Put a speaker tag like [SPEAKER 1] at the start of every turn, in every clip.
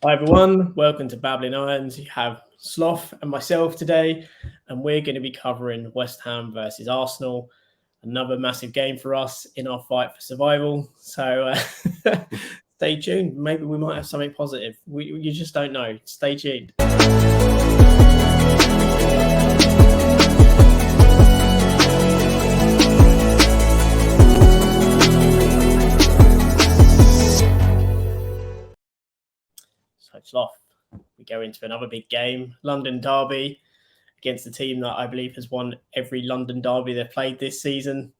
[SPEAKER 1] Hi everyone, welcome to Babbling Irons. You have Sloth and myself today, and we're going to be covering West Ham versus Arsenal. Another massive game for us in our fight for survival. So stay tuned. Maybe we might have something positive. You just don't know. Stay tuned. So Sloth, we go into another big game, London Derby, against a team that I believe has won every London Derby they've played this season.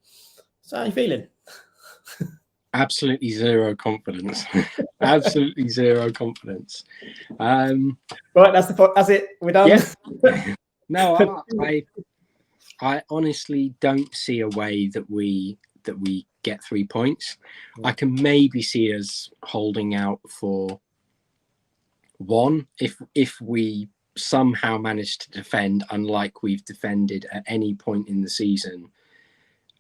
[SPEAKER 1] So how are you feeling?
[SPEAKER 2] Absolutely zero confidence. Absolutely zero confidence.
[SPEAKER 1] Right, that's it. We're done.
[SPEAKER 2] Yeah. No, I honestly don't see a way that we get 3 points. I can maybe see us holding out for one if we somehow manage to defend, unlike we've defended at any point in the season.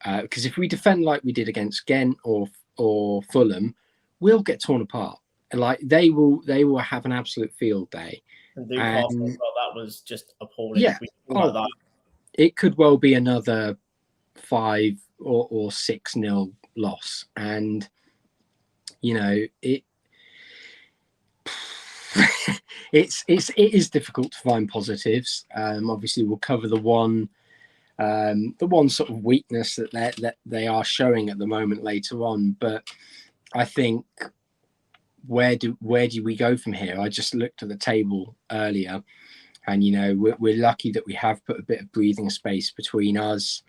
[SPEAKER 2] Because if we defend like we did against Ghent or Fulham, we'll get torn apart. Like they will have an absolute field day.
[SPEAKER 1] And Newcastle, well, that was just appalling.
[SPEAKER 2] Yeah, it could well be another 5 or 6-0 loss, and you know it. it is difficult to find positives. Obviously, we'll cover the one sort of weakness that they are showing at the moment later on. But I think where do we go from here? I just looked at the table earlier, and we're lucky that we have put a bit of breathing space between us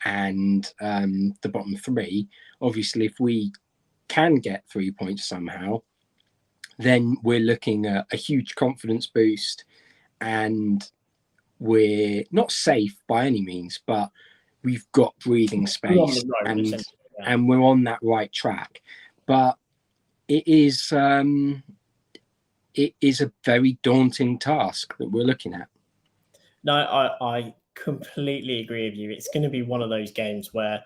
[SPEAKER 2] and the bottom three. Obviously, if we can get 3 points somehow, then we're looking at a huge confidence boost, and we're not safe by any means, but we've got breathing space, and we're on that right track. But it is a very daunting task that we're looking at.
[SPEAKER 1] No, I completely agree with you. It's going to be one of those games where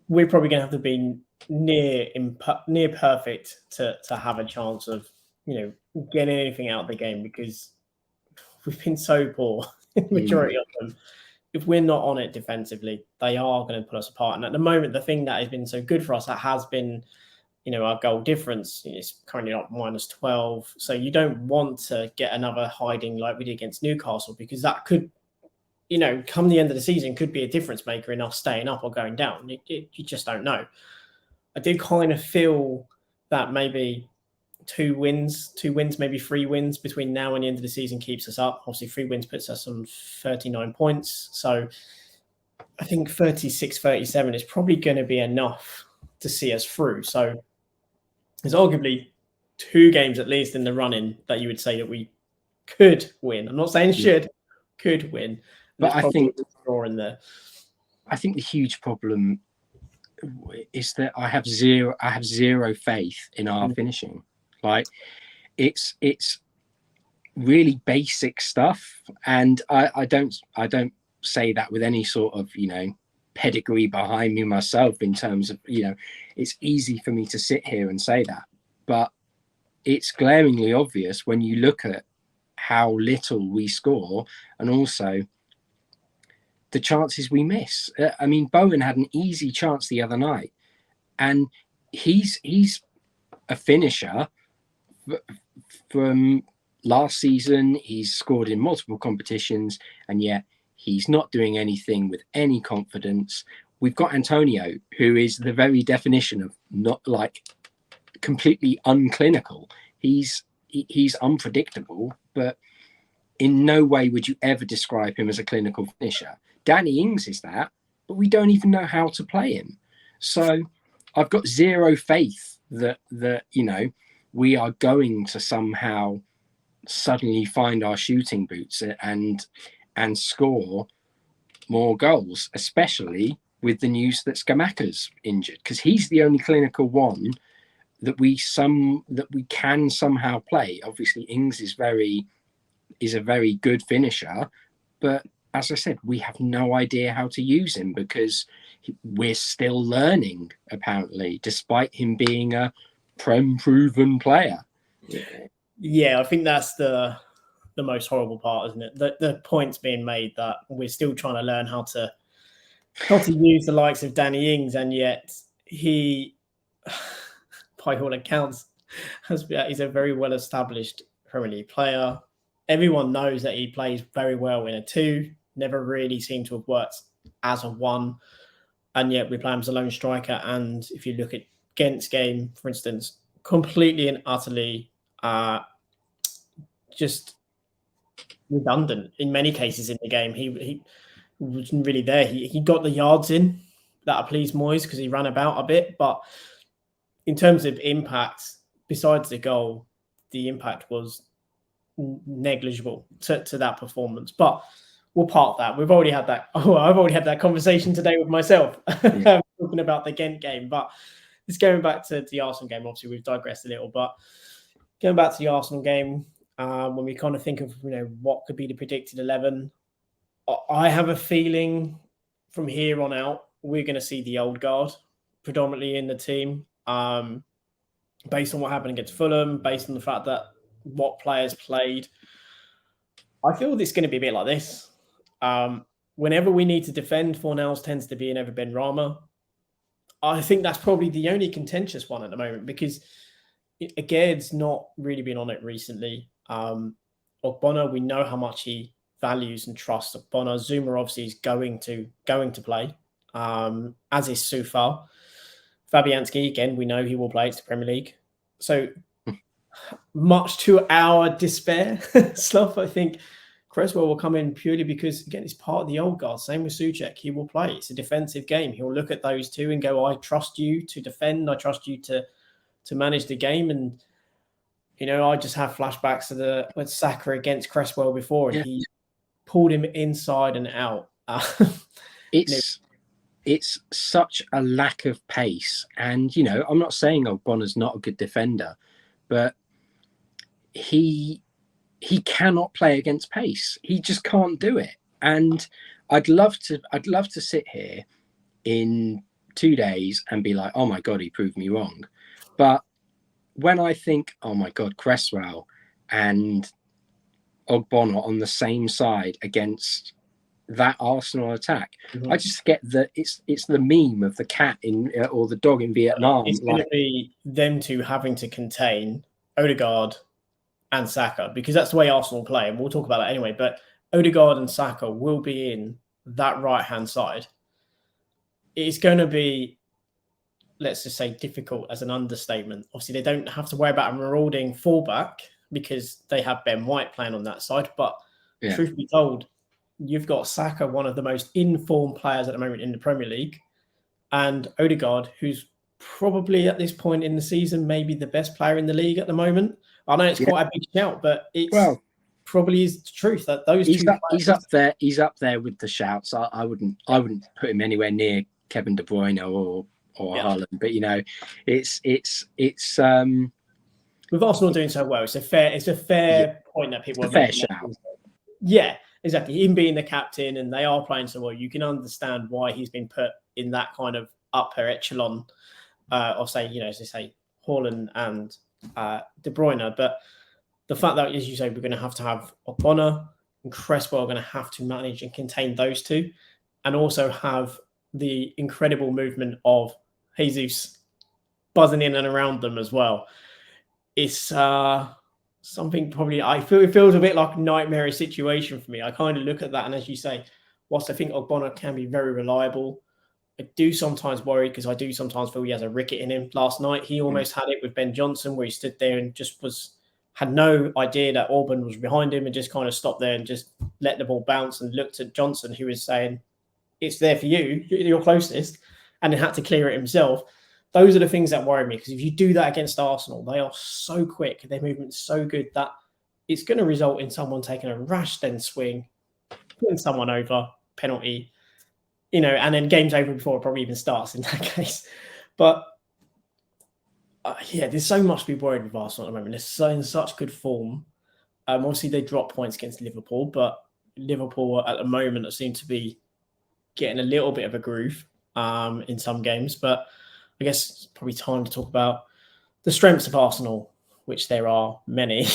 [SPEAKER 1] we're probably going to have to be near perfect to have a chance of getting anything out of the game, because we've been so poor in the majority of them. If we're not on it defensively, they are going to put us apart. And at the moment, the thing that has been so good for us, that has been, our goal difference is currently not -12. So you don't want to get another hiding like we did against Newcastle, because that could, come the end of the season, could be a difference maker in us staying up or going down. You just don't know. I do kind of feel that maybe two wins, maybe 3 wins between now and the end of the season keeps us up. Obviously, 3 wins puts us on 39 points. So I think 36, 37 is probably going to be enough to see us through. So there's arguably 2 games at least in the running that you would say that we could win. I'm not saying could win.
[SPEAKER 2] But I think
[SPEAKER 1] in there.
[SPEAKER 2] I think the huge problem is that I have zero faith in our finishing. Like it's really basic stuff, and I don't say that with any sort of pedigree behind me myself, in terms of it's easy for me to sit here and say that, but it's glaringly obvious when you look at how little we score, and also the chances we miss. I mean, Bowen had an easy chance the other night, and he's a finisher from last season. He's scored in multiple competitions, and yet he's not doing anything with any confidence. We've got Antonio, who is the very definition of not like completely unclinical. He's unpredictable, but in no way would you ever describe him as a clinical finisher. Danny Ings is that, but we don't even know how to play him. So I've got zero faith that we are going to somehow suddenly find our shooting boots and score more goals, especially with the news that Scamacca's injured, because he's the only clinical one that we can somehow play. Obviously, Ings is a very good finisher, but as I said, we have no idea how to use him, because we're still learning, apparently, despite him being a proven player.
[SPEAKER 1] Yeah, I think that's the most horrible part, isn't it? The points being made that we're still trying to learn how to use the likes of Danny Ings, and yet he, by all accounts, he's a very well established Premier League player. Everyone knows that he plays very well in a 2. Never really seemed to have worked as a 1, and yet we play him as a lone striker. And if you look at Ghent's game, for instance, completely and utterly just redundant in many cases in the game. He wasn't really there. He got the yards in that pleased Moyes because he ran about a bit, but in terms of impact, besides the goal, the impact was negligible to that performance. But we'll park that. We've already had that. Oh, I've already had that conversation today with myself talking about the Ghent game. But it's going back to the Arsenal game. Obviously, we've digressed a little, but going back to the Arsenal game, when we kind of think of what could be the predicted 11, I have a feeling from here on out we're going to see the old guard predominantly in the team, based on what happened against Fulham, based on the fact that what players played. I feel it's going to be a bit like this. Whenever we need to defend, Fornals tends to be in over Benrahma. I think that's probably the only contentious one at the moment because Agaird's not really been on it recently. Ogbonna, we know how much he values and trusts Ogbonna. Zuma obviously is going to play, as is Soufal. Fabianski, again, we know he will play. It's the Premier League. So much to our despair, Slough, I think Cresswell will come in purely because, again, it's part of the old guard. Same with Souček. He will play. It's a defensive game. He'll look at those two and go, I trust you to defend. I trust you to manage the game. And, I just have flashbacks to when Saka against Cresswell before, and he pulled him inside and out.
[SPEAKER 2] It's such a lack of pace. And, I'm not saying Ogbonna's not a good defender, but he cannot play against pace. He just can't do it. And I'd love to sit here in 2 days and be like, oh my God, he proved me wrong. But when I think, oh my God, Cresswell and Ogbonna on the same side against that Arsenal attack, I just get that it's the meme of the cat or the dog in Vietnam.
[SPEAKER 1] It's going to be them two having to contain Odegaard and Saka, because that's the way Arsenal play, and we'll talk about that anyway. But Odegaard and Saka will be in that right-hand side. It's going to be, let's just say, difficult as an understatement. Obviously, they don't have to worry about a marauding fullback because they have Ben White playing on that side. But truth be told, you've got Saka, one of the most informed players at the moment in the Premier League, and Odegaard, who's probably at this point in the season maybe the best player in the league at the moment. I know it's quite a big shout, but it's probably is the truth that those
[SPEAKER 2] he's up there. He's up there with the shouts. I wouldn't put him anywhere near Kevin De Bruyne or Haaland. But it's
[SPEAKER 1] with Arsenal doing so well, it's a fair point that people are
[SPEAKER 2] fair shout.
[SPEAKER 1] Yeah, exactly. Him being the captain and they are playing so well, you can understand why he's been put in that kind of upper echelon of say, as they say, Haaland and De Bruyne. But the fact that, as you say, we're going to have Ogbonna and Cresswell are going to have to manage and contain those two, and also have the incredible movement of Jesus buzzing in and around them as well. It's something probably it feels a bit like a nightmare situation for me. I kind of look at that, and as you say, whilst I think Ogbonna can be very reliable, I do sometimes worry because I do sometimes feel he has a ricket in him. Last night, he almost had it with Ben Johnson, where he stood there and just had no idea that Orban was behind him and just kind of stopped there and just let the ball bounce and looked at Johnson, who was saying, it's there for you, you're closest, and then had to clear it himself. Those are the things that worry me, because if you do that against Arsenal, they are so quick, their movement's so good that it's going to result in someone taking a rash then swing, putting someone over, penalty, and then game's over before it probably even starts in that case. But there's so much to be worried with Arsenal at the moment. They're in such good form. Obviously, they dropped points against Liverpool, but Liverpool at the moment seem to be getting a little bit of a groove in some games. But I guess it's probably time to talk about the strengths of Arsenal. which there are many.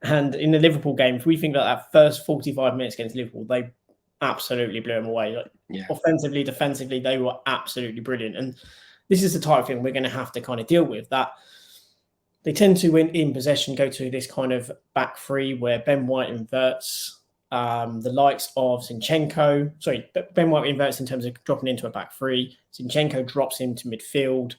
[SPEAKER 1] And in the Liverpool game, if we think about that first 45 minutes against Liverpool, they absolutely blew them away. Offensively, defensively, they were absolutely brilliant. And this is the type of thing we're going to have to kind of deal with, that they tend to, in possession, go to this kind of back three where Ben White inverts the likes of Zinchenko. Sorry, Ben White inverts in terms of dropping into a back three. Zinchenko drops into midfield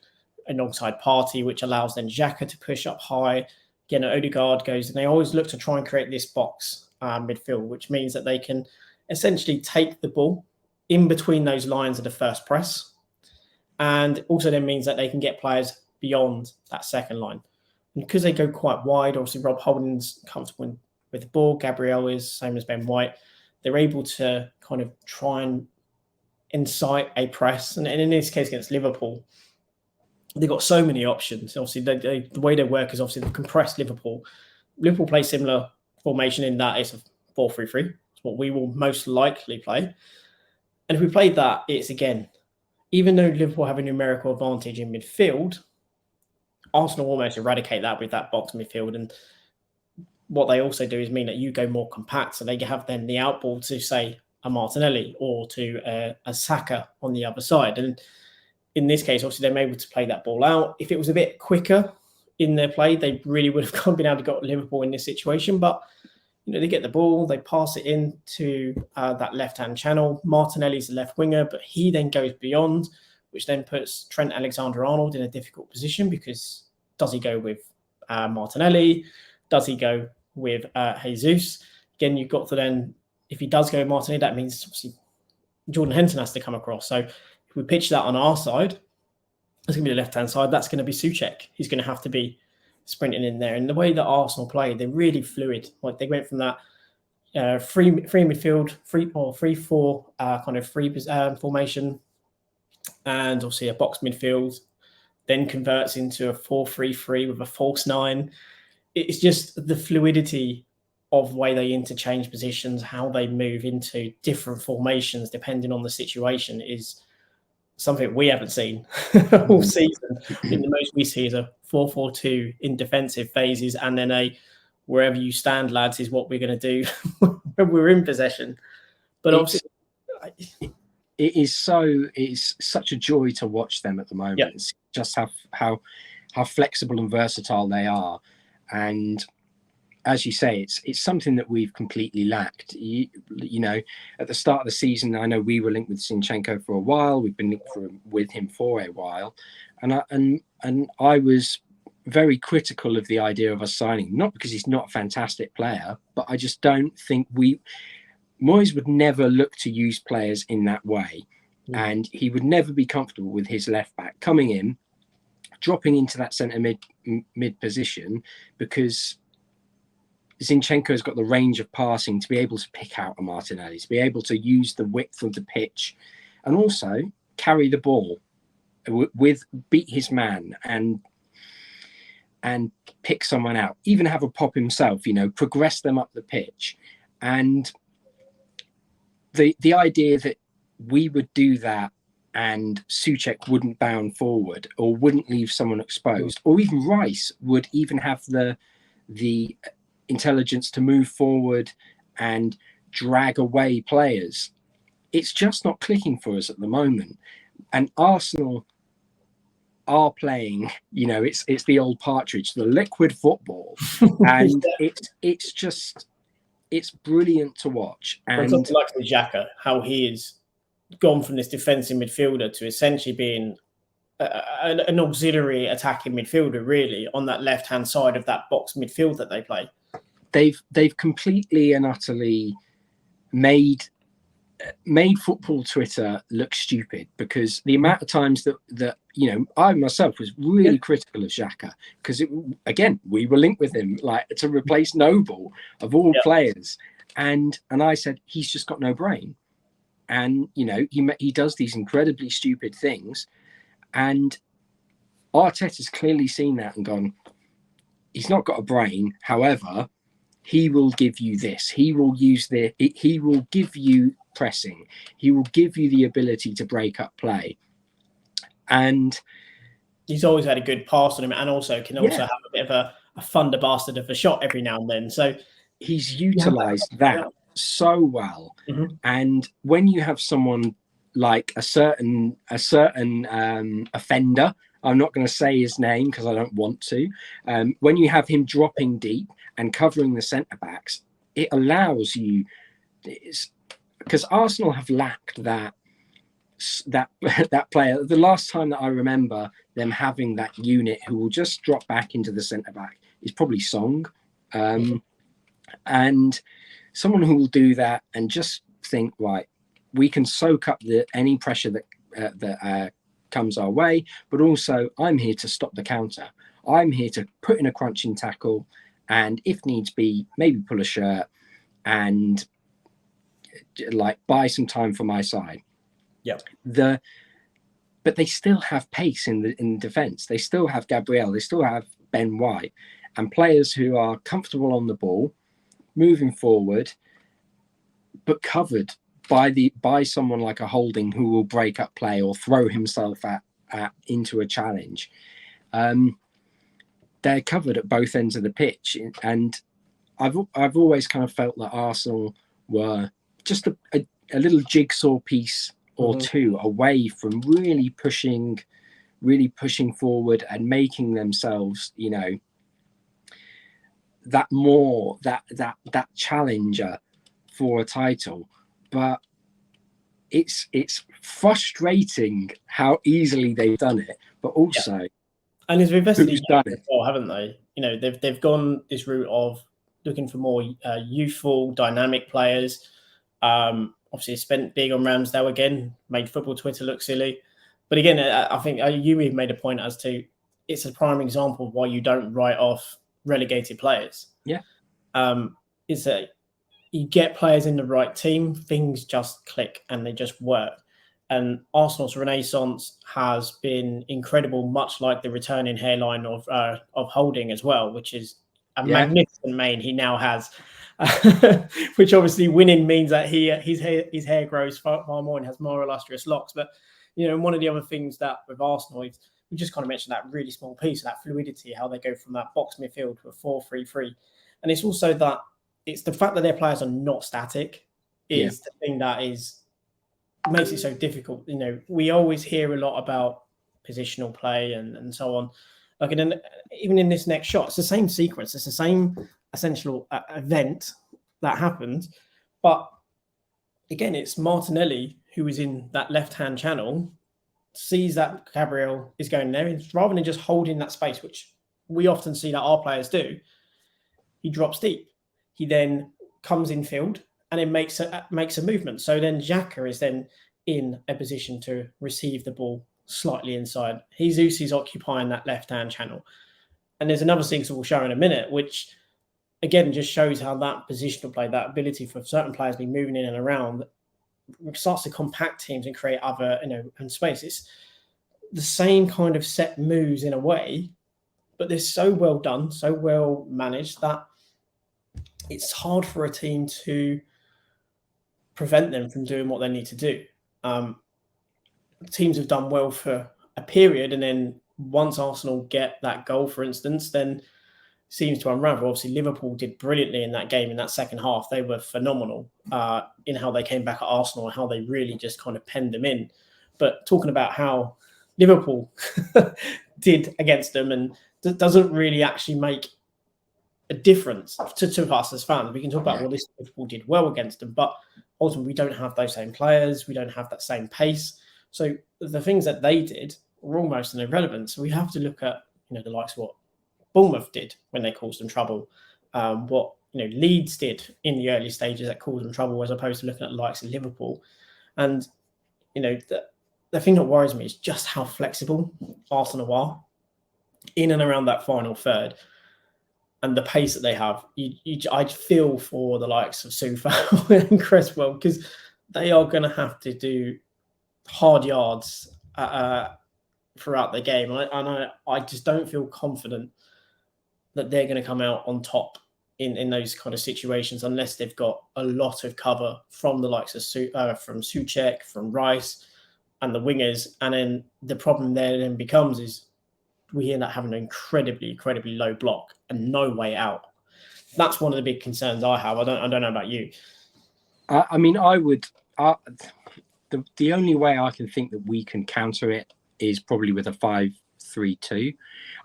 [SPEAKER 1] alongside Partey, which allows then Xhaka to push up high. Again, Odegaard goes, and they always look to try and create this box midfield, which means that they can essentially take the ball in between those lines of the first press. And also then means that they can get players beyond that second line. And because they go quite wide, obviously Rob Holding's comfortable with the ball, Gabriel is, same as Ben White. They're able to kind of try and incite a press. And in this case against Liverpool, they've got so many options. Obviously, the way they work is obviously they've compressed Liverpool. Liverpool play similar formation in that it's a 4-3-3. It's what we will most likely play. And if we played that, it's again, even though Liverpool have a numerical advantage in midfield, Arsenal almost eradicate that with that box midfield. And what they also do is mean that you go more compact. So they have then the outball to, say, a Martinelli or to a Saka on the other side. And in this case, obviously, they're able to play that ball out. If it was a bit quicker in their play, they really would have been able to get Liverpool in this situation. But, they get the ball, they pass it into that left-hand channel. Martinelli's the left winger, but he then goes beyond, which then puts Trent Alexander-Arnold in a difficult position, because does he go with Martinelli? Does he go with Jesus? Again, you've got to then, if he does go with Martinelli, that means obviously Jordan Henson has to come across. So if we pitch that on our side, it's going to be the left-hand side. That's going to be Souček. He's going to have to be sprinting in there. And the way that Arsenal play, they're really fluid. Like they went from that free midfield, 3-4 kind of free formation, and obviously a box midfield, then converts into a 4-3-3 with a false 9. It's just the fluidity of the way they interchange positions, how they move into different formations depending on the situation is something we haven't seen all season. I think the most we see is a 4-4-2 in defensive phases, and then a wherever you stand, lads, is what we're going to do when we're in possession. But obviously,
[SPEAKER 2] it's such a joy to watch them at the moment.
[SPEAKER 1] Yeah.
[SPEAKER 2] It's just how flexible and versatile they are, and as you say, it's something that we've completely lacked. You know, at the start of the season, I know we were linked with Zinchenko for a while. We've been linked with him for a while, and I was very critical of the idea of us signing, not because he's not a fantastic player, but I just don't think Moyes would never look to use players in that way, and he would never be comfortable with his left back coming in, dropping into that centre mid position, because Zinchenko's got the range of passing to be able to pick out a Martinelli, to be able to use the width of the pitch, and also carry the ball with beat his man and pick someone out, even have a pop himself, progress them up the pitch. And the idea that we would do that and Souček wouldn't bound forward or wouldn't leave someone exposed, or even Rice would even have the intelligence to move forward and drag away players, it's just not clicking for us at the moment. And Arsenal are playing, it's the old partridge, the liquid football, and it's brilliant to watch. And
[SPEAKER 1] something like Xhaka, how he has gone from this defensive midfielder to essentially being an auxiliary attacking midfielder, really, on that left-hand side of that box midfield that they play.
[SPEAKER 2] They've completely and utterly made football Twitter look stupid, because the amount of times that I myself was really critical of Xhaka, because again, we were linked with him like to replace Noble of all players, and I said he's just got no brain, and he does these incredibly stupid things, and Arteta's clearly seen that and gone, he's not got a brain, however, he will give you this. He will he will give you pressing. He will give you the ability to break up play. And
[SPEAKER 1] he's always had a good pass on him, and also can have a bit of thunder bastard of a shot every now and then. So
[SPEAKER 2] he's utilised that so well.
[SPEAKER 1] Mm-hmm.
[SPEAKER 2] And when you have someone like a certain offender, I'm not going to say his name because I don't want to. When you have him dropping deep and covering the centre backs, it allows you, because Arsenal have lacked that player. The last time that I remember them having that unit who will just drop back into the centre back is probably Song, and someone who will do that and just think, right, we can soak up any pressure that comes our way, but also I'm here to stop the counter. I'm here to put in a crunching tackle, and if needs be, maybe pull a shirt and like buy some time for my side.
[SPEAKER 1] Yeah.
[SPEAKER 2] But they still have pace in defence. They still have Gabriel. They still have Ben White, and players who are comfortable on the ball, moving forward, but covered by someone like a Holding who will break up play or throw himself into a challenge. They're covered at both ends of the pitch, and I've always kind of felt that Arsenal were just a little jigsaw piece or two away from really pushing forward and making themselves, that challenger for a title. But it's frustrating how easily they've done it, but also
[SPEAKER 1] and they've invested
[SPEAKER 2] who's done it,
[SPEAKER 1] well, haven't they? They've gone this route of looking for more youthful, dynamic players. Obviously, spent big on Ramsdale again, made football Twitter look silly. But again, I think you even made a point as to it's a prime example of why you don't write off relegated players.
[SPEAKER 2] Yeah.
[SPEAKER 1] Is that you get players in the right team, things just click and they just work. And Arsenal's renaissance has been incredible, much like the returning hairline of Holding as well, which is a magnificent mane he now has. Which obviously winning means that his hair grows far more and has more illustrious locks. But one of the other things that with Arsenal, we just kind of mentioned that really small piece, that fluidity, how they go from that box midfield to a 4-3-3, and it's also that it's the fact that their players are not static is the thing that makes it so difficult. We always hear a lot about positional play and so on. Like even in this next shot, it's the same sequence, it's the same essential event that happened, but again, it's Martinelli who is in that left-hand channel, sees that Gabriel is going there, and rather than just holding that space, which we often see that our players do, he drops deep. He then comes in field and then makes a movement. So then Xhaka is then in a position to receive the ball slightly inside. Jesus is occupying that left-hand channel. And there's another thing that we'll show in a minute, which again just shows how that positional play, that ability for certain players to be moving in and around, starts to compact teams and create other, and space. It's the same kind of set moves in a way, but they're so well done, so well managed that it's hard for a team to prevent them from doing what they need to do. Teams have done well for a period, and then once Arsenal get that goal, for instance, then seems to unravel. Obviously, Liverpool did brilliantly in that game in that second half. They were phenomenal in how they came back at Arsenal and how they really just kind of penned them in. But talking about how Liverpool did against them, and doesn't really actually make a difference to us as fans. We can talk about what this Liverpool did well against them, but ultimately we don't have those same players. We don't have that same pace. So the things that they did were almost irrelevant. So we have to look at the likes of what Bournemouth did when they caused them trouble, what Leeds did in the early stages that caused them trouble, as opposed to looking at the likes of Liverpool. And the thing that worries me is just how flexible Arsenal are in and around that final third, and the pace that they have. I'd feel for the likes of Soufal and Cresswell, because they are going to have to do hard yards throughout the game. I just don't feel confident that they're going to come out on top in those kind of situations unless they've got a lot of cover from the likes of from Souček, from Rice, and the wingers. And then the problem there then becomes is we end up having an incredibly low block and no way out. That's one of the big concerns I have. I don't know about you.
[SPEAKER 2] I mean, I would. The only way I can think that we can counter it is probably with a 5-3-2.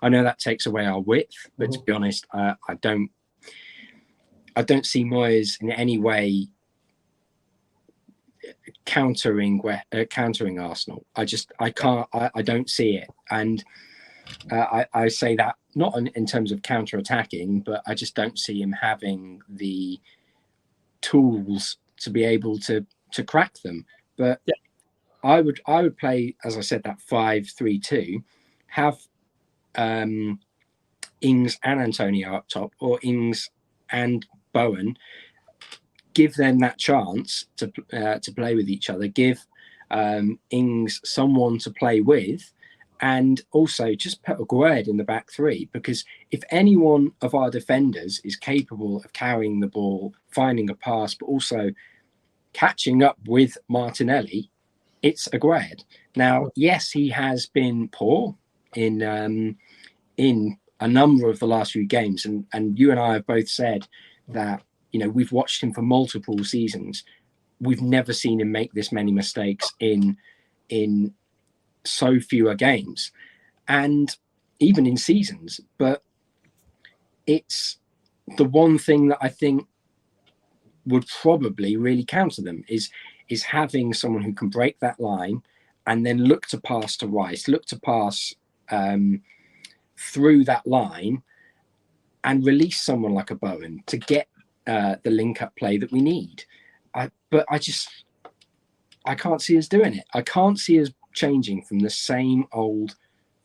[SPEAKER 2] I know that takes away our width, but to be honest, I don't see Moyes in any way countering Arsenal. I don't see it, and I say that not in terms of counter-attacking, but I just don't see him having the tools to be able to crack them. But yeah. I would play, as I said, that 5-3-2, have Ings and Antonio up top, or Ings and Bowen. Give them that chance to play with each other. Give Ings someone to play with, and also just put Aguerd in the back three, because if any one of our defenders is capable of carrying the ball, finding a pass, but also catching up with Martinelli, it's Aguerd. Now, yes, he has been poor in a number of the last few games, and you and I have both said that, you know, we've watched him for multiple seasons. We've never seen him make this many mistakes in so fewer games, and even in seasons. But it's the one thing that I think would probably really counter them is having someone who can break that line and then look to pass to Rice, look to pass through that line and release someone like a Bowen to get the link-up play that we need. But I can't see us doing it. I can't see us changing from the same old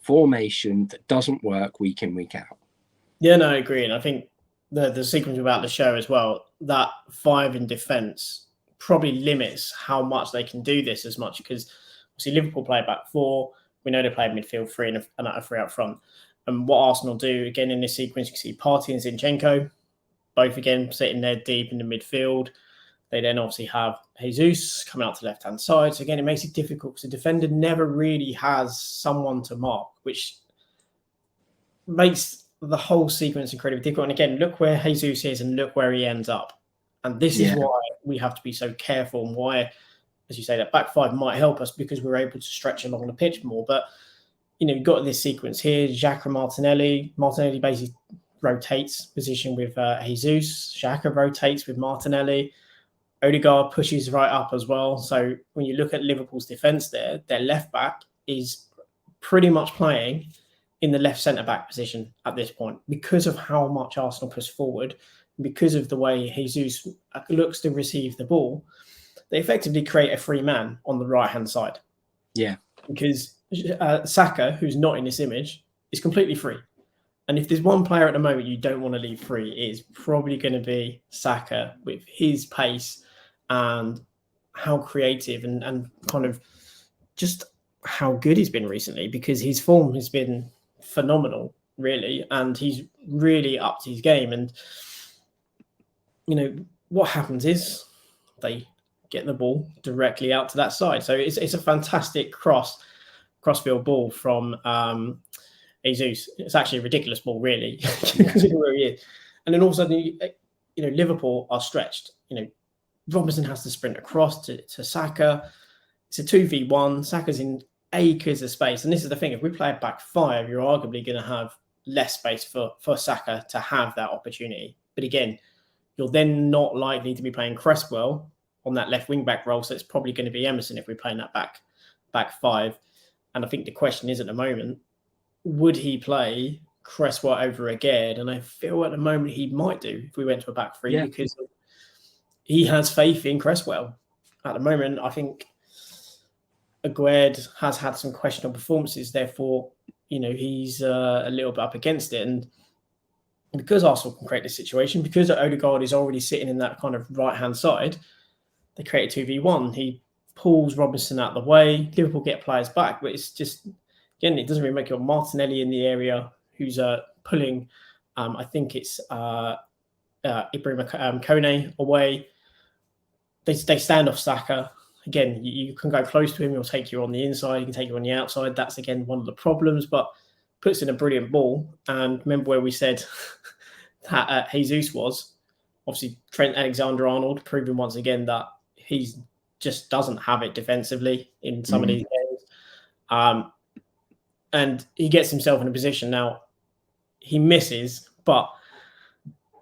[SPEAKER 2] formation that doesn't work week in, week out.
[SPEAKER 1] Yeah, no, I agree. And I think the sequence about the show as well, that 5 in defence probably limits how much they can do this as much, because obviously Liverpool play back 4. We know they play midfield 3 and a 3 up front. And what Arsenal do, again, in this sequence, you can see Partey and Zinchenko, both again sitting there deep in the midfield. They then obviously have Jesus coming out to the left-hand side. So again, it makes it difficult because the defender never really has someone to mark, which makes the whole sequence incredibly difficult. And again, look where Jesus is and look where he ends up. And this is why we have to be so careful, and why, as you say, that back 5 might help us because we're able to stretch along the pitch more. But, you know, you've got this sequence here, Xhaka and Martinelli. Martinelli basically rotates position with Jesus. Xhaka rotates with Martinelli. Odegaard pushes right up as well. So when you look at Liverpool's defence there, their left back is pretty much playing in the left centre-back position at this point because of how much Arsenal push forward, because of the way Jesus looks to receive the ball. They effectively create a free man on the right-hand side.
[SPEAKER 2] Yeah.
[SPEAKER 1] Because Saka, who's not in this image, is completely free. And if there's one player at the moment you don't want to leave free, it is probably going to be Saka, with his pace and how creative and kind of just how good he's been recently, because his form has been phenomenal, really, and he's really upped his game. And, you know, what happens is they get the ball directly out to that side. So it's a fantastic crossfield ball from Jesus. It's actually a ridiculous ball, really, considering where he is. And then all of a sudden, you know, Liverpool are stretched. You know, Robinson has to sprint across to Saka. It's a 2v1. Saka's in acres of space. And this is the thing, if we play a back 5, you're arguably going to have less space for Saka to have that opportunity. But again, you're then not likely to be playing Cresswell on that left wing back role. So it's probably going to be Emerson if we're playing that back 5. And I think the question is at the moment, would he play Cresswell over Aguerd? And I feel at the moment he might do if we went to a back 3, because he has faith in Cresswell. At the moment, I think Aguerd has had some questionable performances. Therefore, you know, he's a little bit up against it. And because Arsenal can create this situation, because Odegaard is already sitting in that kind of right-hand side, they create a 2v1. He pulls Robinson out of the way. Liverpool get players back, but it's just, again, it doesn't really make it. Martinelli in the area who's pulling, I think it's Ibrahim Kone away. They stand off Saka. Again, you can go close to him. He'll take you on the inside. He can take you on the outside. That's, again, one of the problems. But puts in a brilliant ball. And remember where we said that Jesus was? Obviously, Trent Alexander-Arnold proving once again that he just doesn't have it defensively in some of these games. And he gets himself in a position now. He misses, but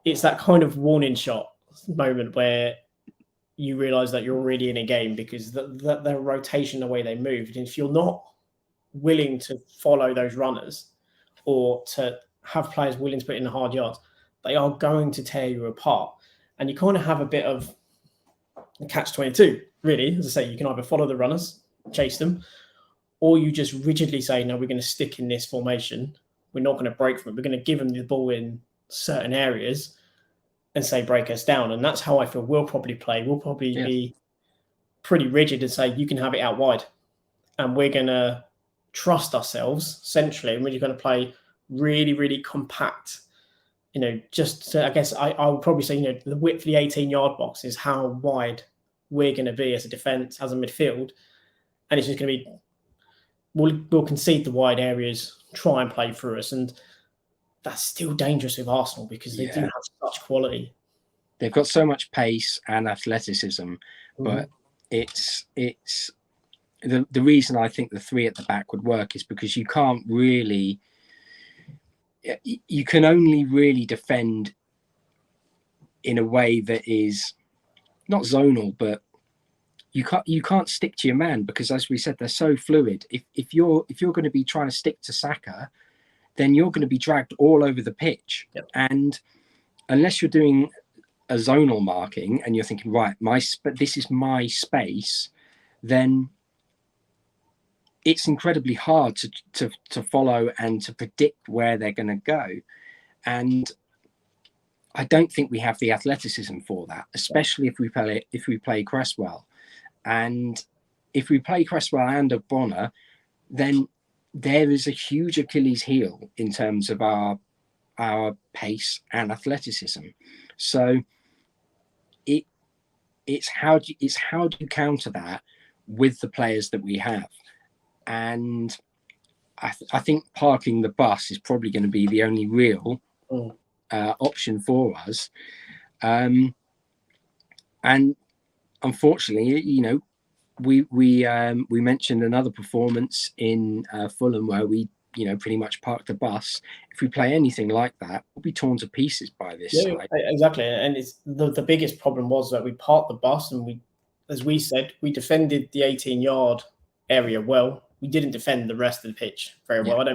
[SPEAKER 1] it's that kind of warning shot moment where you realise that you're already in a game because the rotation, the way they move, and if you're not willing to follow those runners or to have players willing to put in the hard yards, they are going to tear you apart. And you kind of have a bit of a catch-22, really. As I say, you can either follow the runners, chase them, or you just rigidly say, no, we're going to stick in this formation. We're not going to break from it. We're going to give them the ball in certain areas and say, break us down. And that's how I feel we'll probably play. We'll probably be pretty rigid and say, you can have it out wide. And we're going to trust ourselves centrally. And we're going to play really, really compact. Just to, I guess I would probably say, the width of the 18-yard box is how wide we're going to be as a defence, as a midfield. And it's just going to be, we'll concede the wide areas, try and play through us. And that's still dangerous with Arsenal because they do have such quality.
[SPEAKER 2] They've got so much pace and athleticism, but it's the reason I think the three at the back would work is because you can't really, you can only really defend in a way that is not zonal, but you can't stick to your man because, as we said, they're so fluid. If you're going to be trying to stick to Saka, then you're going to be dragged all over the pitch.
[SPEAKER 1] Yep.
[SPEAKER 2] And unless you're doing a zonal marking and you're thinking, right, this is my space, then it's incredibly hard to follow and to predict where they're going to go. And I don't think we have the athleticism for that, especially if we play Cresswell. And if we play Cresswell and Ogbonna, then there is a huge Achilles heel in terms of our pace and athleticism. So it's how do you counter that with the players that we have? And I think parking the bus is probably going to be the only real option for us. And unfortunately, we mentioned another performance in Fulham where we pretty much parked the bus. If we play anything like that, we'll be torn to pieces by this side.
[SPEAKER 1] Exactly. And it's the biggest problem was that we parked the bus and we, as we said, we defended the 18-yard area well. We didn't defend the rest of the pitch very well.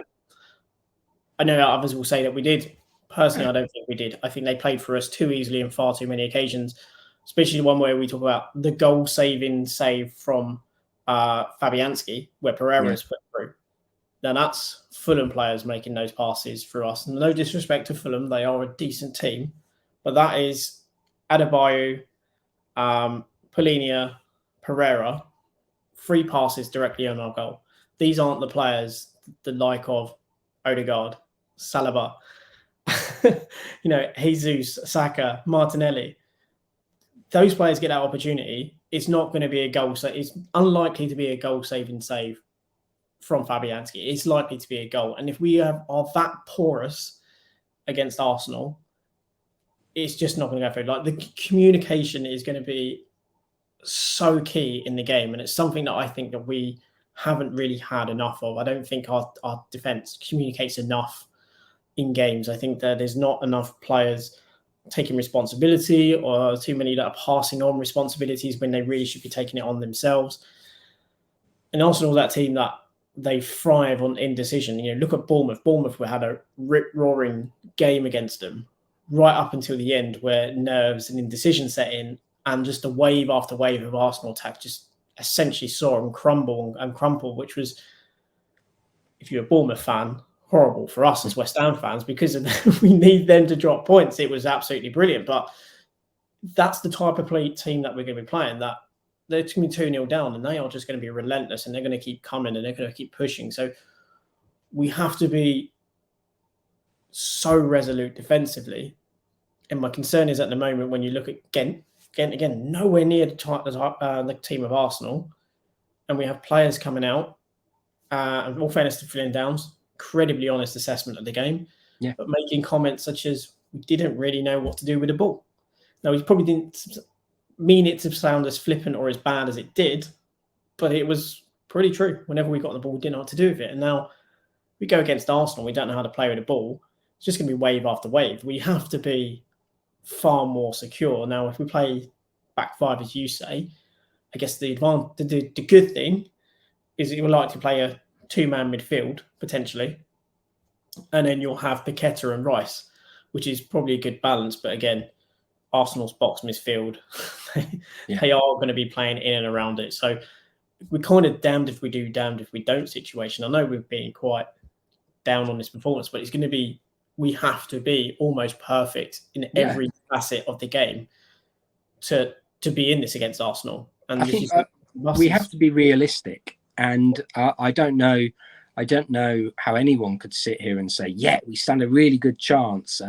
[SPEAKER 1] I know others will say that we did. Personally, I don't think we did. I think they played for us too easily on far too many occasions, especially the one where we talk about the goal-saving save from Fabianski, where Pereira's put through. Now, that's Fulham players making those passes for us. No disrespect to Fulham. They are a decent team. But that is Adebayo, Polinia, Pereira, 3 passes directly on our goal. These aren't the players the like of Odegaard, Saliba, Jesus, Saka, Martinelli. Those players get that opportunity. It's not going to be a goal. So it's unlikely to be a goal-saving save from Fabianski. It's likely to be a goal. And if we are that porous against Arsenal, it's just not going to go through. Like, the communication is going to be so key in the game. And it's something that I think that we haven't really had enough of. I don't think our defence communicates enough in games. I think that there's not enough players taking responsibility, or too many that are passing on responsibilities when they really should be taking it on themselves. And Arsenal, that team that they thrive on indecision. Look at Bournemouth. Bournemouth, we had a rip-roaring game against them right up until the end, where nerves and indecision set in, and just a wave after wave of Arsenal attack just essentially saw them crumple, which was, if you're a Bournemouth fan, horrible for us as West Ham fans, because we need them to drop points. It was absolutely brilliant. But that's the type of team that we're going to be playing, that they're going to be 2-0 down and they are just going to be relentless and they're going to keep coming and they're going to keep pushing. So we have to be so resolute defensively. And my concern is, at the moment, when you look at Ghent, again, nowhere near the team of Arsenal. And we have players coming out, and all fairness to Flynn Downs, incredibly honest assessment of the game, but making comments such as, we didn't really know what to do with the ball. Now, he probably didn't mean it to sound as flippant or as bad as it did, but it was pretty true. Whenever we got the ball, we didn't know what to do with it. And now we go against Arsenal, we don't know how to play with the ball. It's just going to be wave after wave. We have to be far more secure. Now, if we play back five, as you say, I guess the good thing is that you would like to play a two-man midfield, potentially, and then you'll have Paqueta and Rice, which is probably a good balance. But again, Arsenal's box midfield, they are going to be playing in and around it. So we're kind of damned if we do, damned if we don't situation. I know we've been quite down on this performance, but it's going to be, we have to be almost perfect in every facet of the game to be in this against Arsenal. And
[SPEAKER 2] I think we have to be realistic. And I don't know how anyone could sit here and say, yeah, we stand a really good chance.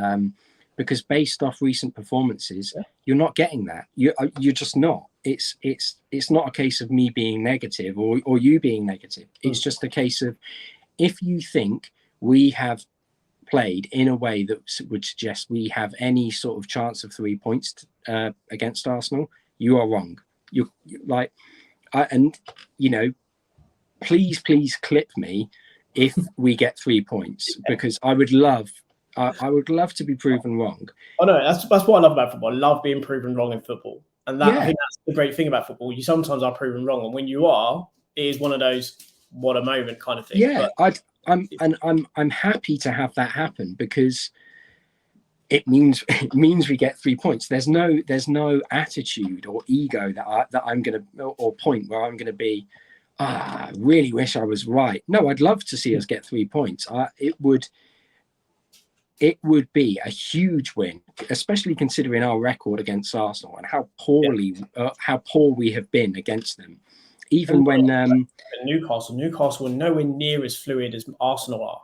[SPEAKER 2] Because based off recent performances, you're not getting that. You're just not. It's not a case of me being negative or you being negative. It's just a case of, if you think we have played in a way that would suggest we have any sort of chance of 3 points against Arsenal, you are wrong. You're like, please clip me if we get 3 points, because I would love to be proven wrong.
[SPEAKER 1] Oh no, that's what I love about football. I love being proven wrong in football, and I think that's the great thing about football. You sometimes are proven wrong, and when you are, it is one of those what a moment kind of thing.
[SPEAKER 2] Yeah, I'm happy to have that happen, because it means we get 3 points. There's no attitude or ego that I'm gonna, or point where I'm gonna be, I really wish I was right. No, I'd love to see us get 3 points. It would be a huge win, especially considering our record against Arsenal and how poor we have been against them. Even when
[SPEAKER 1] Newcastle were nowhere near as fluid as Arsenal are.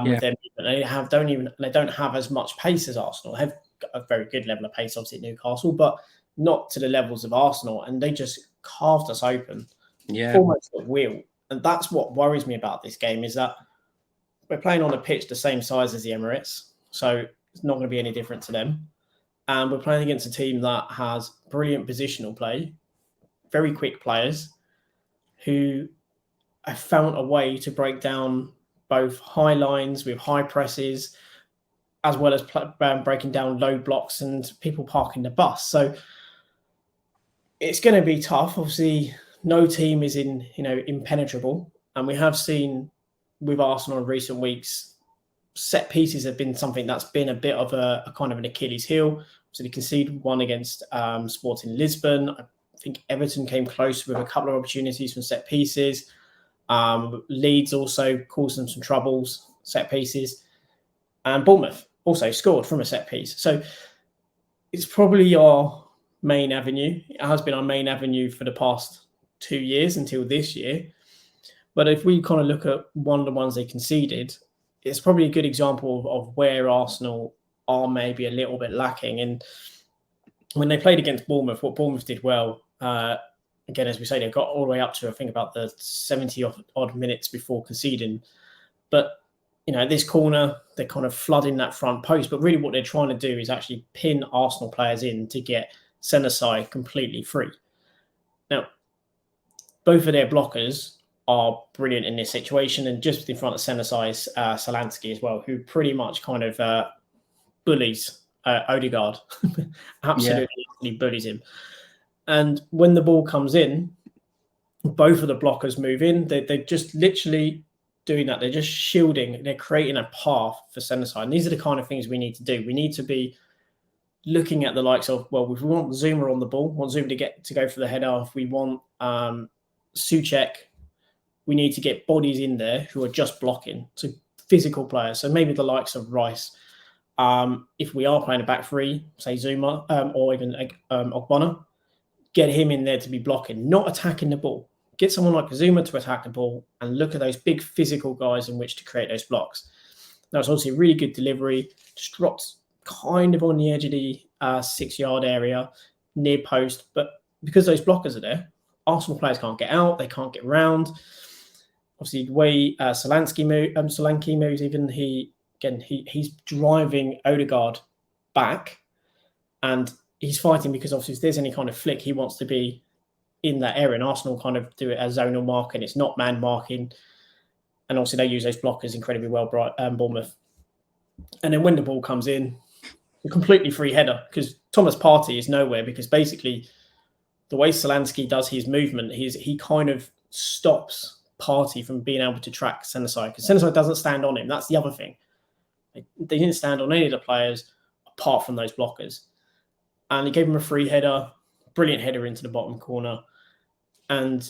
[SPEAKER 1] With them, they don't have as much pace as Arsenal. They have a very good level of pace, obviously, at Newcastle, but not to the levels of Arsenal. And they just carved us open, almost at will. And that's what worries me about this game, is that we're playing on a pitch the same size as the Emirates, so it's not going to be any different to them. And we're playing against a team that has brilliant positional play, very quick players who have found a way to break down both high lines with high presses, as well as breaking down low blocks and people parking the bus. So it's going to be tough. Obviously, no team is impenetrable, and we have seen with Arsenal in recent weeks, set pieces have been something that's been a bit of a kind of an Achilles heel. So they conceded one against Sporting Lisbon. I think Everton came close with a couple of opportunities from set pieces. Leeds also caused them some troubles, set pieces. And Bournemouth also scored from a set piece. So it's probably our main avenue. It has been our main avenue for the past 2 years until this year. But if we kind of look at one of the ones they conceded, it's probably a good example of where Arsenal are maybe a little bit lacking. And when they played against Bournemouth, what Bournemouth did well, again, as we say, they got all the way up to, I think, about the 70 odd minutes before conceding. But, this corner, they're kind of flooding that front post. But really what they're trying to do is actually pin Arsenal players in to get centre side completely free. Now, both of their blockers are brilliant in this situation, and just in front of centre side, Solanke as well, who pretty much kind of bullies Odegaard, absolutely bullies him. And when the ball comes in, both of the blockers move in. They're just literally doing that. They're just shielding. They're creating a path for centre side. And these are the kind of things we need to do. We need to be looking at the likes of, well, if we want Zuma on the ball, want Zuma to go for the header, if we want Souček, we need to get bodies in there who are just blocking, so physical players. So maybe the likes of Rice. If we are playing a back three, say Zuma or even Ogbonna, get him in there to be blocking, not attacking the ball. Get someone like Zuma to attack the ball and look at those big physical guys in which to create those blocks. Now, it's obviously a really good delivery, just dropped kind of on the edge of the 6-yard area, near post. But because those blockers are there, Arsenal players can't get out, they can't get round. obviously the way Solanke moves, even he's driving Odegaard back, and he's fighting because obviously if there's any kind of flick, he wants to be in that area. And Arsenal kind of do it as zonal marking; it's not man marking, and obviously they use those blockers incredibly well. Bournemouth, and then when the ball comes in, a completely free header because Thomas Partey is nowhere because basically the way Solanke does his movement, he kind of stops Partey from being able to track centre side because centre side doesn't stand on him. That's the other thing. They didn't stand on any of the players apart from those blockers. And he gave him a free header, brilliant header into the bottom corner. And,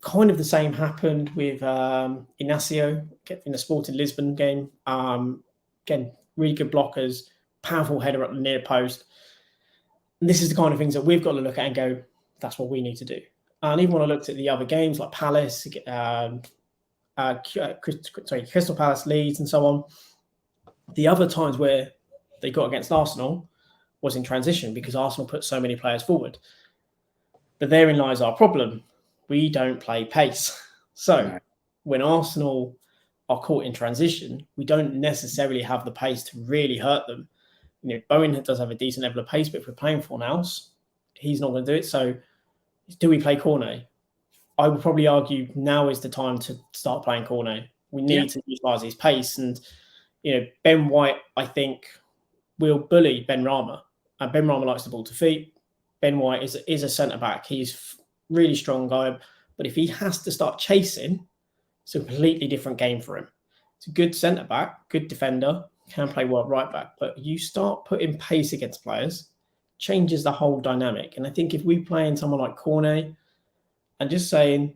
[SPEAKER 1] kind of the same happened with Inacio in the Sporting Lisbon game. Again, really good blockers, powerful header up the near post. And this is the kind of things that we've got to look at and go, that's what we need to do. And even when I looked at the other games like Palace, Crystal Palace, Leeds, and so on, the other times where they got against Arsenal was in transition because Arsenal put so many players forward. But therein lies our problem. We don't play pace. So when Arsenal are caught in transition, we don't necessarily have the pace to really hurt them. Bowen does have a decent level of pace, but if we're playing Fornals, he's not going to do it. So do we play Cornet? I would probably argue now is the time to start playing Cornet. We need to utilise his pace. And, Ben White, I think, will bully Benrahma. And Benrahma likes the ball to feet. Ben White is a centre-back. He's a really strong guy. But if he has to start chasing, it's a completely different game for him. It's a good centre-back, good defender, can play well right-back. But you start putting pace against players, changes the whole dynamic. And I think if we play in someone like Cornet and just saying,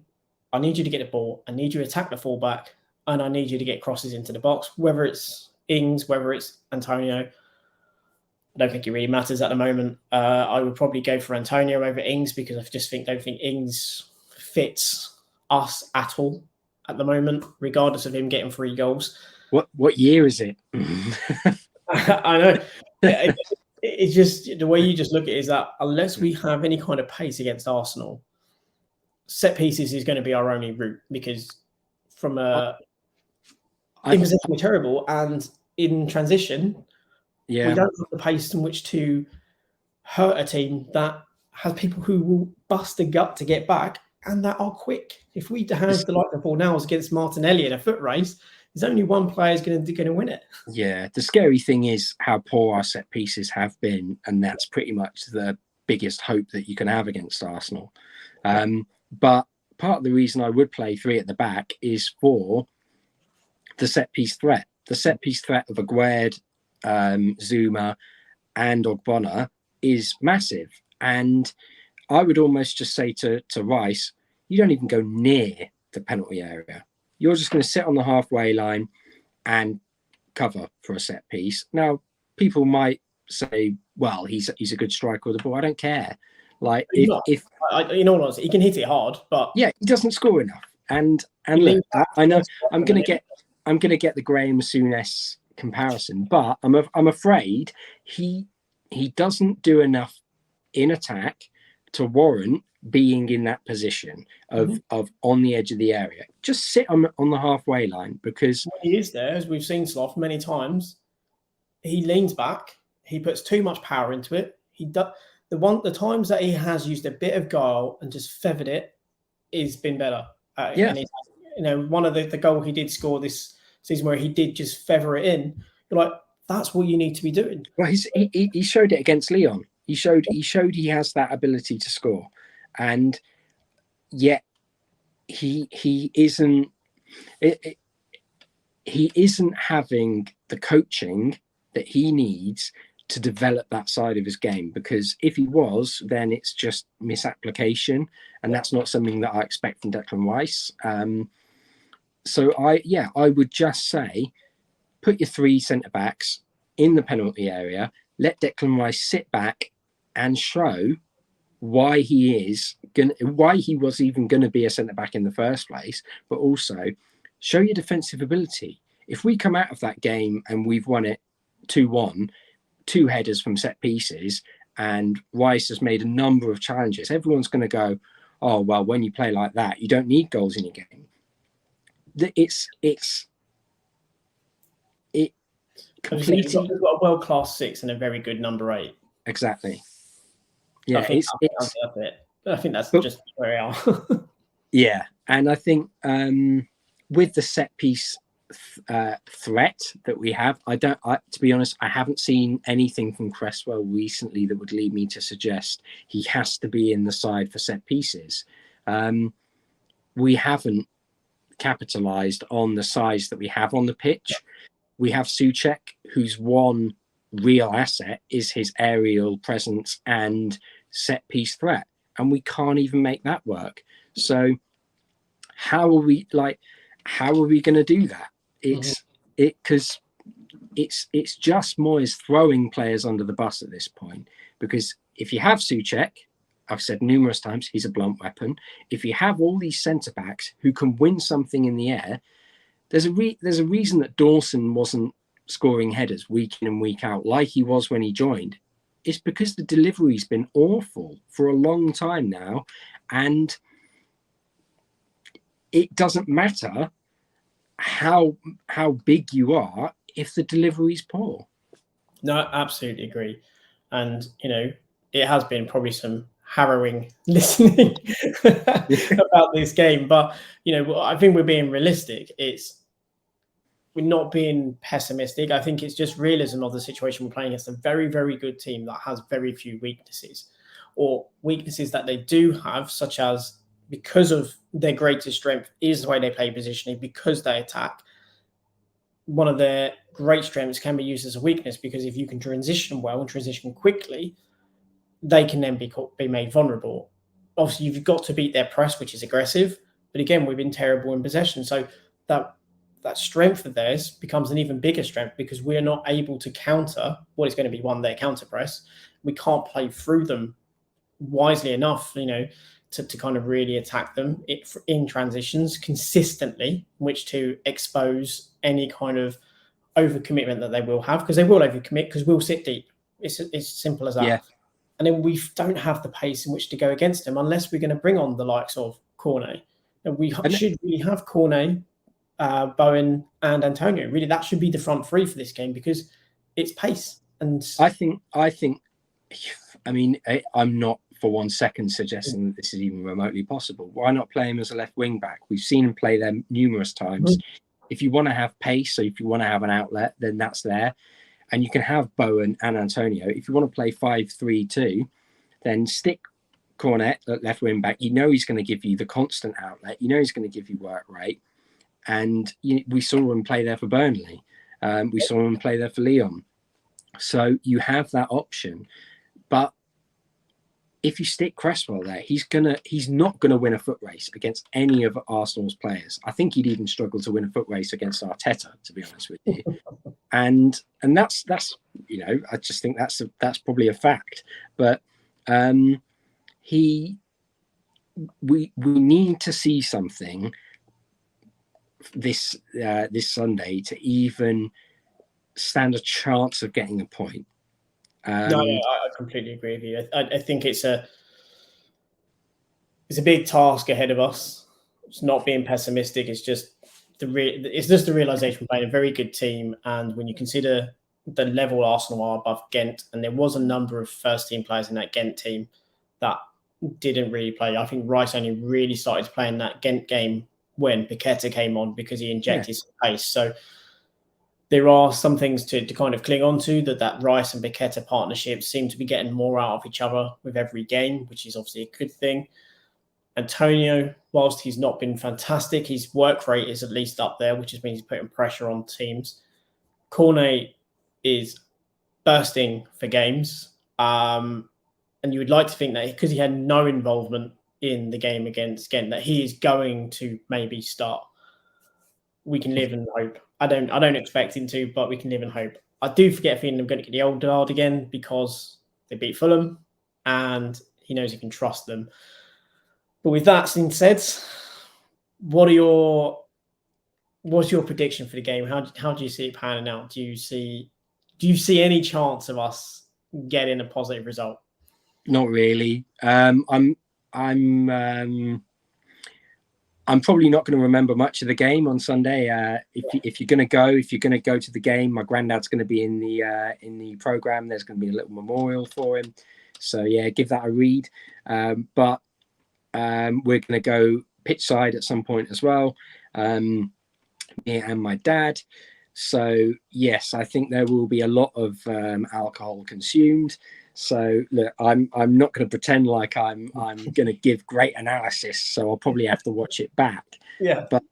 [SPEAKER 1] I need you to get the ball, I need you to attack the fullback, and I need you to get crosses into the box, whether it's Ings, whether it's Antonio, I don't think it really matters at the moment. I would probably go for Antonio over Ings because I just don't think Ings fits us at all at the moment, regardless of him getting 3 goals.
[SPEAKER 2] What year is it?
[SPEAKER 1] I know. It's just the way you just look at it is that unless we have any kind of pace against Arsenal, set pieces is going to be our only route because from in position we're terrible, and in transition, we don't have the pace in which to hurt a team that has people who will bust the gut to get back and that are quick. If we have the like the Fornals against Martinelli in a foot race, there's only one player who's going to win it. Yeah,
[SPEAKER 2] the scary thing is how poor our set pieces have been, and that's pretty much the biggest hope that you can have against Arsenal. But part of the reason I would play 3 at the back is for the set piece threat. The set piece threat of Aguerd, Zuma, and Ogbonna is massive. And I would almost just say to Rice, you don't even go near the penalty area. You're just going to sit on the halfway line and cover for a set piece. Now, people might say, well, he's a good striker with the ball. I don't care. Like, if
[SPEAKER 1] in all honesty, he can hit it hard, but
[SPEAKER 2] yeah, he doesn't score enough. And look, I know I'm going to get the Graham Souness comparison, but I'm afraid he doesn't do enough in attack to warrant being in that position of on the edge of the area. Just sit on the halfway line, because
[SPEAKER 1] when he is there, as we've seen Sloth many times, he leans back, he puts too much power into it. He does the times that he has used a bit of guile and just feathered it has been better. And one of the goal he did score this season where he did just feather it in, you're like, that's what you need to be doing.
[SPEAKER 2] Well, he showed it against Lyon. He showed he has that ability to score, and yet he isn't having the coaching that he needs to develop that side of his game. Because if he was, then it's just misapplication, and that's not something that I expect from Declan Rice. So I would just say, put your 3 centre backs in the penalty area, let Declan Rice sit back and show why he was even going to be a centre back in the first place, but also show your defensive ability. If we come out of that game and we've won it 2-1, 2 headers from set pieces, and Rice has made a number of challenges, everyone's going to go, oh, well, when you play like that, you don't need goals in your game. it completely
[SPEAKER 1] We've got a world-class 6 and a very good number 8.
[SPEAKER 2] exactly. Yeah,
[SPEAKER 1] I think
[SPEAKER 2] it's
[SPEAKER 1] that's it. I think that's
[SPEAKER 2] but,
[SPEAKER 1] just where we are.
[SPEAKER 2] yeah, and I think with the set piece threat that we have, to be honest, I haven't seen anything from Cresswell recently that would lead me to suggest he has to be in the side for set pieces. We haven't capitalized on the size that we have on the pitch. We have Souček, whose one real asset is his aerial presence and set piece threat, and we can't even make that work. So how are we going to do that? Because it's just Moyes throwing players under the bus at this point. Because if you have Souček, I've said numerous times, he's a blunt weapon. If you have all these centre backs who can win something in the air, there's a reason that Dawson wasn't scoring headers week in and week out like he was when he joined. It's because the delivery's been awful for a long time now, and it doesn't matter how big you are if the delivery's poor.
[SPEAKER 1] No, I absolutely agree. And, it has been probably some harrowing listening about this game. But, I think we're being realistic. We're not being pessimistic. I think it's just realism of the situation. We're playing against a very, very good team that has very few weaknesses, or weaknesses that they do have, such as because of their greatest strength is the way they play positioning, because they attack. One of their great strengths can be used as a weakness, because if you can transition well and transition quickly, they can then be made vulnerable. Obviously, you've got to beat their press, which is aggressive. But again, we've been terrible in possession. So that strength of theirs becomes an even bigger strength, because we're not able to counter what is going to be their counter press. We can't play through them wisely enough, to kind of really attack them in transitions consistently, which to expose any kind of overcommitment that they will have, because they will overcommit, because we'll sit deep. It's simple as that. Yeah. And then we don't have the pace in which to go against them unless we're going to bring on the likes of Cornet. And we should really have Cornet, Bowen, and Antonio. Really, that should be the front three for this game, because it's pace. And
[SPEAKER 2] I mean, I'm not for 1 second suggesting that this is even remotely possible. Why not play him as a left wing back? We've seen him play there numerous times. If you want to have pace, so if you want to have an outlet, then that's there. And you can have Bowen and Antonio. If you want to play 5-3-2, then stick Cornet at left wing back. He's going to give you the constant outlet. He's going to give you work rate. And we saw him play there for Burnley. We saw him play there for Lyon. So you have that option. But if you stick Cresswell there, he's not gonna win a foot race against any of Arsenal's players. I think he'd even struggle to win a foot race against Arteta, to be honest with you. and that's I just think that's probably a fact. But we need to see something this Sunday to even stand a chance of getting a point.
[SPEAKER 1] No, I completely agree with you. I think it's a big task ahead of us. It's not being pessimistic. It's just the realization we're playing a very good team, and when you consider the level Arsenal are above Ghent, and there was a number of first team players in that Ghent team that didn't really play. I think Rice only really started playing that Ghent game when Paqueta came on, because he injected some pace. So there are some things to kind of cling on to, that Rice and Paqueta partnership seem to be getting more out of each other with every game, which is obviously a good thing. Antonio, whilst he's not been fantastic, his work rate is at least up there, which means he's putting pressure on teams. Cornet is bursting for games. And you would like to think that because he had no involvement in the game against Ghent, that he is going to maybe start. We can live and hope. I don't expect him to, but we can live and hope. I do forget a feeling I'm going to get the old guard again, because they beat Fulham and he knows he can trust them. But with that being said, what's your prediction for the game? How do you see it panning out? Do you see any chance of us getting a positive result?
[SPEAKER 2] Not really. I'm probably not going to remember much of the game on Sunday. If you're going to go to the game, my granddad's going to be in the program. There's going to be a little memorial for him. So yeah, give that a read. But we're going to go pitch side at some point as well. Me and my dad. So yes, I think there will be a lot of alcohol consumed. So look, I'm not going to pretend like I'm going to give great analysis. So I'll probably have to watch it back.
[SPEAKER 1] Yeah.
[SPEAKER 2] But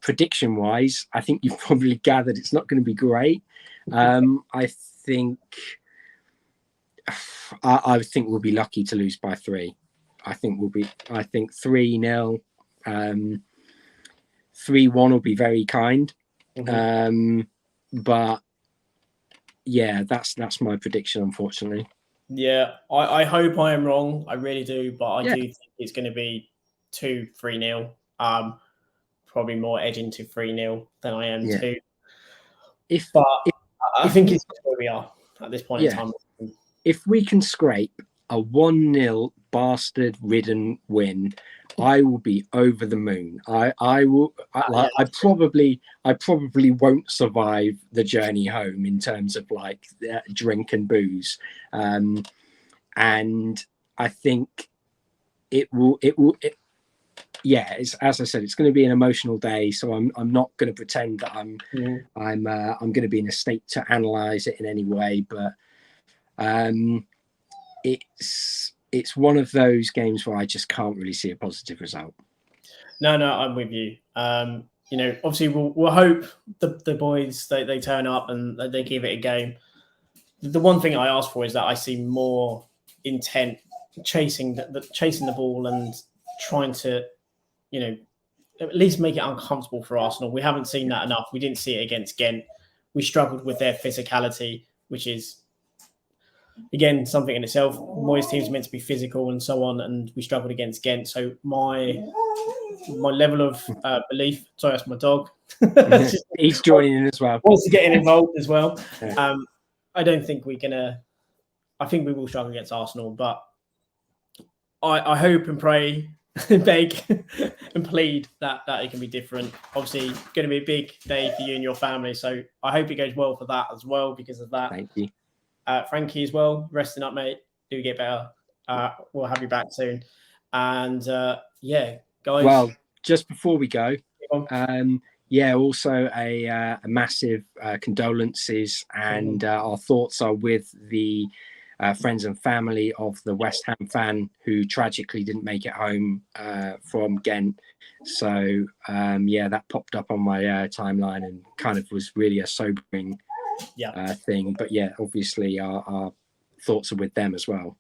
[SPEAKER 2] prediction wise, I think you've probably gathered it's not going to be great. I think we'll be lucky to lose by 3. I think 3-0, 3-1 will be very kind. But yeah, that's my prediction, unfortunately.
[SPEAKER 1] Yeah, I hope I am wrong. I really do, but I do think it's going to be 2-3-0. Probably more edging to 3-0 than I am 2. I think it's where we are at this point in time.
[SPEAKER 2] If we can scrape a 1-0 bastard-ridden win, I will be over the moon. I probably won't survive the journey home in terms of like drink and booze, and I think it will. Yeah, it's, as I said, it's going to be an emotional day. So I'm not going to pretend that I'm going to be in a state to analyze it in any way. But it's one of those games where I just can't really see a positive result.
[SPEAKER 1] No, I'm with you. Obviously we'll hope the boys they turn up and they give it a go. The one thing I ask for is that I see more intent chasing the ball and trying to, at least make it uncomfortable for Arsenal. We haven't seen that enough. We didn't see it against Ghent. We struggled with their physicality, which is, again, something in itself. Moyes' team's meant to be physical and so on, and we struggled against Ghent. So my level of belief. Sorry, that's my dog.
[SPEAKER 2] He's joining in as well.
[SPEAKER 1] Wants to get involved as well. Yeah. I don't think we're gonna. I think we will struggle against Arsenal, but I hope and pray, beg and plead that it can be different. Obviously, going to be a big day for you and your family, so I hope it goes well for that as well because of that.
[SPEAKER 2] Thank you.
[SPEAKER 1] Frankie as well, resting up, mate. Do get better. We'll have you back soon. And guys.
[SPEAKER 2] Well, just before we go, also a massive condolences and our thoughts are with the friends and family of the West Ham fan who tragically didn't make it home from Ghent. So that popped up on my timeline and kind of was really a sobering thing. But yeah, obviously our thoughts are with them as well.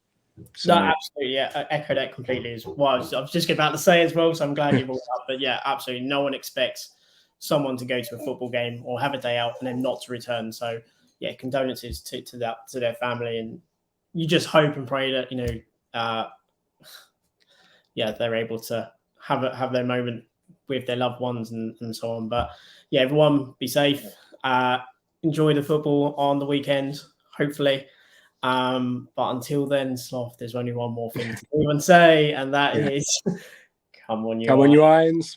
[SPEAKER 2] So,
[SPEAKER 1] no, absolutely, I echo that completely as well. I was just about to say as well, so I'm glad you brought it up. But yeah, absolutely, no one expects someone to go to a football game or have a day out and then not to return. So yeah, condolences to their family, and you just hope and pray that they're able to have their moment with their loved ones and so on. But yeah, everyone be safe. Enjoy the football on the weekend, hopefully. But until then, Sloth, there's only one more thing to even say, and that is, come on, you
[SPEAKER 2] Irons.